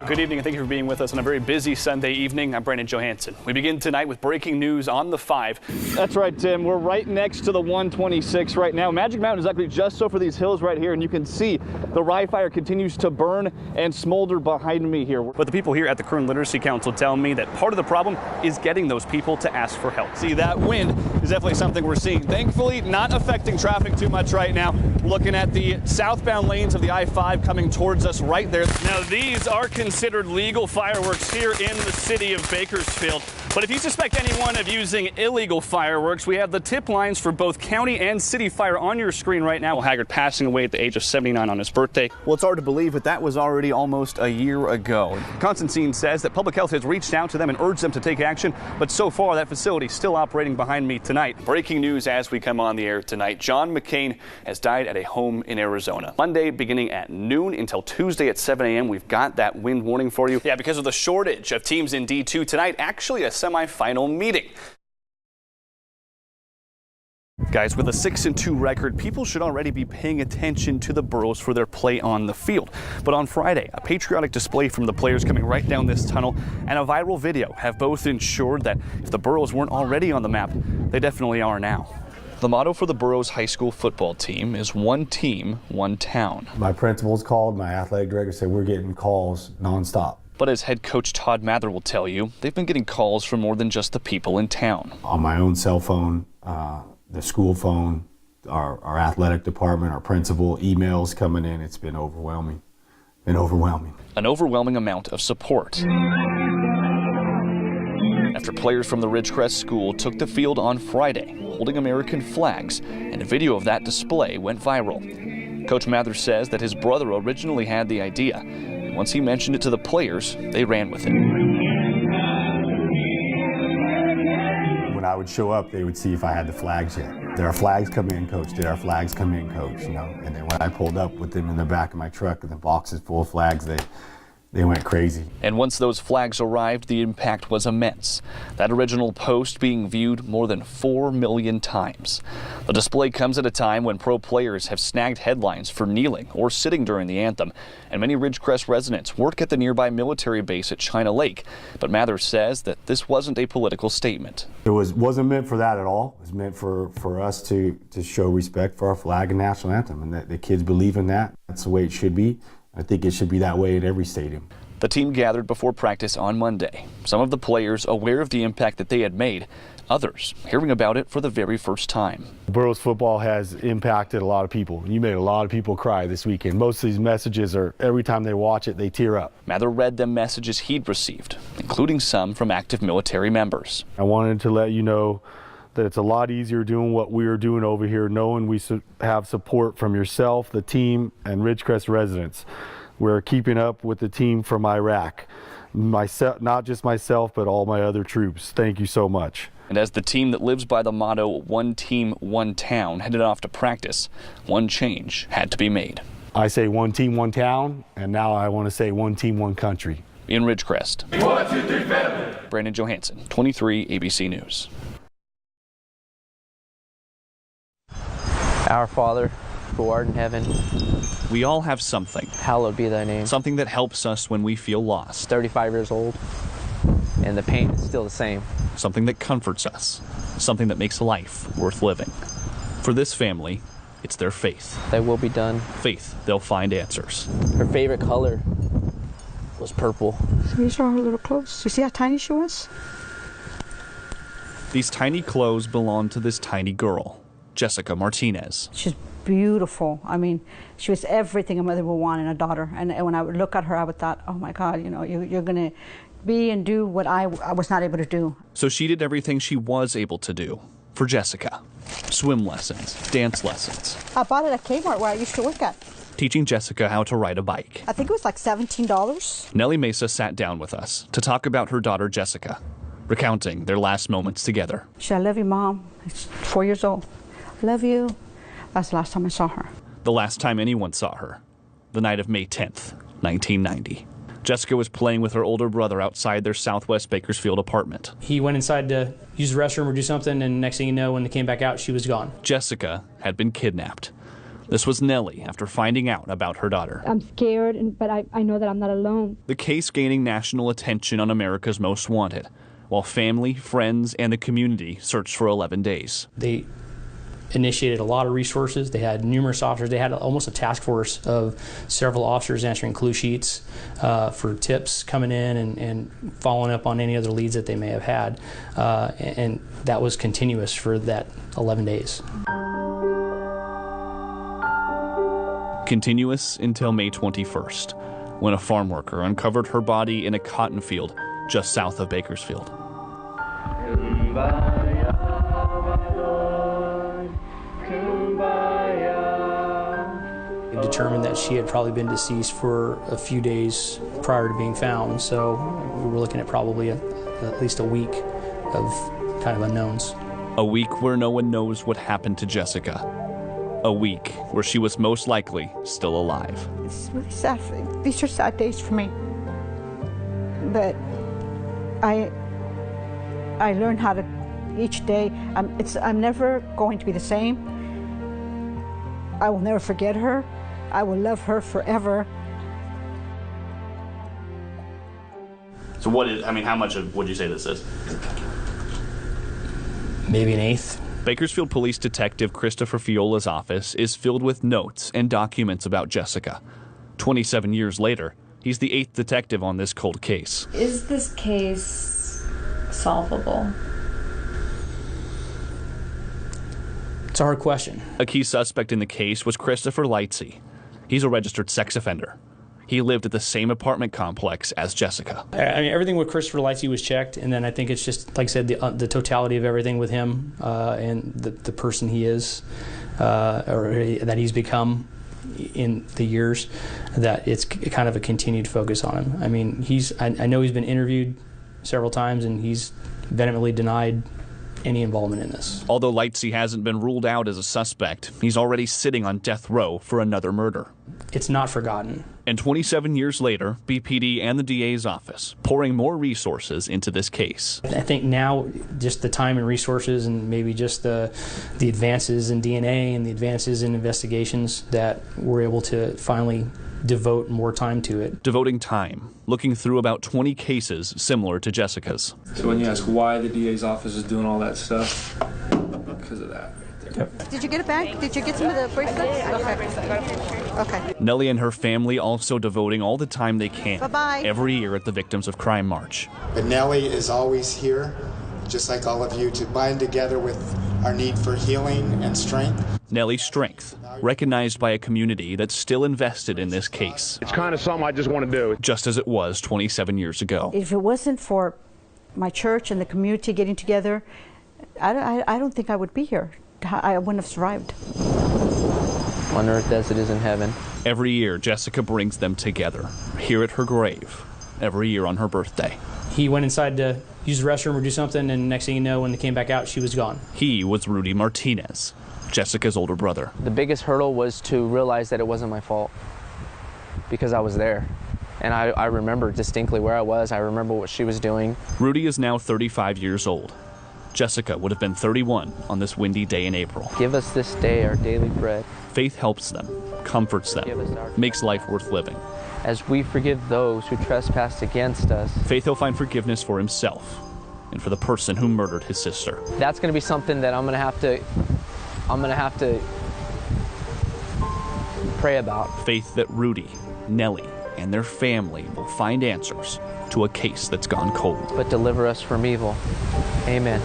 Good evening and thank you for being with us on a very busy Sunday evening. I'm Brandon Johansen. We begin tonight with breaking news on the 5. That's right, Tim. We're right next to the 126 right now. Magic Mountain is actually just over these hills right here, and you can see the rye fire continues to burn and smolder behind me here. But the people here at the Kern Literacy Council tell me that part of the problem is getting those people to ask for help. See, that wind is definitely something we're seeing. Thankfully, not affecting traffic too much right now. Looking at the southbound lanes of the I-5 coming towards us right there. Now, these are considered legal fireworks here in the city of Bakersfield. But if you suspect anyone of using illegal fireworks, we have the tip lines for both county and city fire on your screen right now. Haggard passing away at the age of 79 on his birthday. Well, it's hard to believe, but that was already almost a year ago. Constantine says that public health has reached out to them and urged them to take action, but so far that facility is still operating behind me tonight. Breaking news as we come on the air tonight. John McCain has died at a home in Arizona. Monday beginning at noon until Tuesday at 7 a.m. We've got that wind warning for you. Yeah, because of the shortage of teams in D2 tonight, actually a semifinal meeting. Guys, with a 6-2 record, people should already be paying attention to the Burros for their play on the field. But on Friday, a patriotic display from the players coming right down this tunnel and a viral video have both ensured that if the Burros weren't already on the map, they definitely are now. The motto for the Burros High School football team is one team, one town. My principal's called, my athletic director said we're getting calls nonstop. But as head coach Todd Mather will tell you, they've been getting calls from more than just the people in town. On my own cell phone, the school phone, our athletic department, our principal, emails coming in. It's been overwhelming. An overwhelming amount of support. After players from the Ridgecrest School took the field on Friday, holding American flags, and a video of that display went viral. Coach Mather says that his brother originally had the idea, and once he mentioned it to the players, they ran with it. When I would show up, they would see if I had the flags yet. Did our flags come in, coach? Did our flags come in, coach? You know, and then when I pulled up with them in the back of my truck and the boxes full of flags, they went crazy. And once those flags arrived, the impact was immense. That original post being viewed more than 4 million times. The display comes at a time when pro players have snagged headlines for kneeling or sitting during the anthem, and many Ridgecrest residents work at the nearby military base at China Lake. But Mather says that this wasn't a political statement. It wasn't meant for that at all. It was meant for us to show respect for our flag and national anthem, and that the kids believe in that. That's the way it should be. I think it should be that way at every stadium. The team gathered before practice on Monday. Some of the players aware of the impact that they had made, others hearing about it for the very first time. Burros football has impacted a lot of people. You made a lot of people cry this weekend. Most of these messages are, every time they watch it, they tear up. Mather read the messages he'd received, including some from active military members. I wanted to let you know that it's a lot easier doing what we are doing over here, knowing we have support from yourself, the team, and Ridgecrest residents. We're keeping up with the team from Iraq. Not just myself, but all my other troops. Thank you so much. And as the team that lives by the motto, one team, one town, headed off to practice, one change had to be made. I say one team, one town, and now I want to say one team, one country. In Ridgecrest, 1, 2, 3, family. Brandon Johansen, 23 ABC News. Our Father, who art in heaven. We all have something. Hallowed be thy name. Something that helps us when we feel lost. 35 years old, and the pain is still the same. Something that comforts us. Something that makes life worth living. For this family, it's their faith. Thy will be done. Faith, they'll find answers. Her favorite color was purple. These are her little clothes. You see how tiny she was? These tiny clothes belong to this tiny girl, Jessica Martinez. She's beautiful. I mean, she was everything a mother would want in a daughter. And when I would look at her, I would thought, oh my God, you know, you're going to be and do what I was not able to do. So she did everything she was able to do for Jessica. Swim lessons, dance lessons. I bought it at Kmart where I used to work at. Teaching Jessica how to ride a bike. I think it was like $17. Nellie Mesa sat down with us to talk about her daughter Jessica, recounting their last moments together. She said, I love you, Mom. She's 4 years old. I love you. That's the last time I saw her. The last time anyone saw her, the night of May 10th, 1990. Jessica was playing with her older brother outside their Southwest Bakersfield apartment. He went inside to use the restroom or do something, and next thing you know, when they came back out, she was gone. Jessica had been kidnapped. This was Nellie after finding out about her daughter. I'm scared, but I know that I'm not alone. The case gaining national attention on America's Most Wanted, while family, friends, and the community searched for 11 days. They initiated a lot of resources. They had numerous officers. They had almost a task force of several officers answering clue sheets for tips coming in and following up on any other leads that they may have had. And that was continuous for that 11 days. Continuous until May 21st, when a farm worker uncovered her body in a cotton field just south of Bakersfield. It determined that she had probably been deceased for a few days prior to being found, so we were looking at probably at least a week of kind of unknowns. A week where no one knows what happened to Jessica. A week where she was most likely still alive. It's really sad. These are sad days for me. But I learned how to, each day, I'm never going to be the same. I will never forget her. I will love her forever. So how much would you say this is? Maybe an eighth. Bakersfield Police Detective Christopher Fiola's office is filled with notes and documents about Jessica. 27 years later, he's the 8th detective on this cold case. Is this case solvable? It's a hard question. A key suspect in the case was Christopher Lightsey. He's a registered sex offender. He lived at the same apartment complex as Jessica. I mean, everything with Christopher Lightsey was checked, and then I think it's just, like I said, the totality of everything with him and the person he is, or that he's become in the years, that it's kind of a continued focus on him. I mean, I know he's been interviewed several times, and he's vehemently denied any involvement in this. Although Lightsey hasn't been ruled out as a suspect, he's already sitting on death row for another murder. It's not forgotten. And 27 years later, BPD and the DA's office pouring more resources into this case. I think now just the time and resources, and maybe just the advances in DNA and the advances in investigations, that we're able to finally devote more time to it. Devoting time, looking through about 20 cases similar to Jessica's. So when you ask why the DA's office is doing all that stuff, because of that. Yep. Did you get it back? Did you get some of the bracelets? Okay. Nellie and her family also devoting all the time they can every year at the Victims of Crime March. But Nellie is always here, just like all of you, to bind together with our need for healing and strength. Nellie's strength, recognized by a community that's still invested in this case. It's kind of something I just want to do. Just as it was 27 years ago. If it wasn't for my church and the community getting together, I don't think I would be here. I wouldn't have survived. On earth as it is in heaven. Every year, Jessica brings them together, here at her grave, every year on her birthday. He went inside to use the restroom or do something, and next thing you know, when they came back out, she was gone. He was Rudy Martinez, Jessica's older brother. The biggest hurdle was to realize that it wasn't my fault, because I was there. And I remember distinctly where I was. I remember what she was doing. Rudy is now 35 years old. Jessica would have been 31 on this windy day in April. Give us this day our daily bread. Faith helps them, comforts them, makes life worth living. As we forgive those who trespass against us. Faith will find forgiveness for himself and for the person who murdered his sister. That's going to be something that I'm going to have to pray about. Faith that Rudy, Nellie, and their family will find answers to a case that's gone cold. But deliver us from evil. Amen.